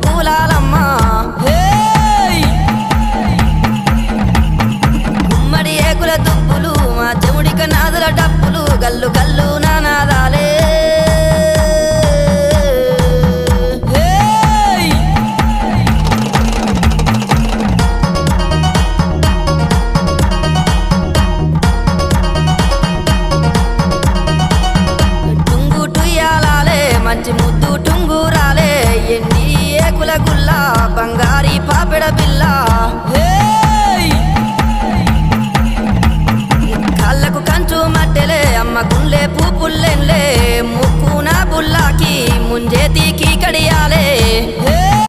పూలాలమ్మ గుమ్మడి ఏకుల దుప్పులు మా చెవుడిక నాదుల డప్పులు గల్లు గల్లు నానాదాలే మంచి ముద్దు టుంగురాలే ఎన్ని ఏకుల గుల్ల బంగారి పాపెడ బిల్ల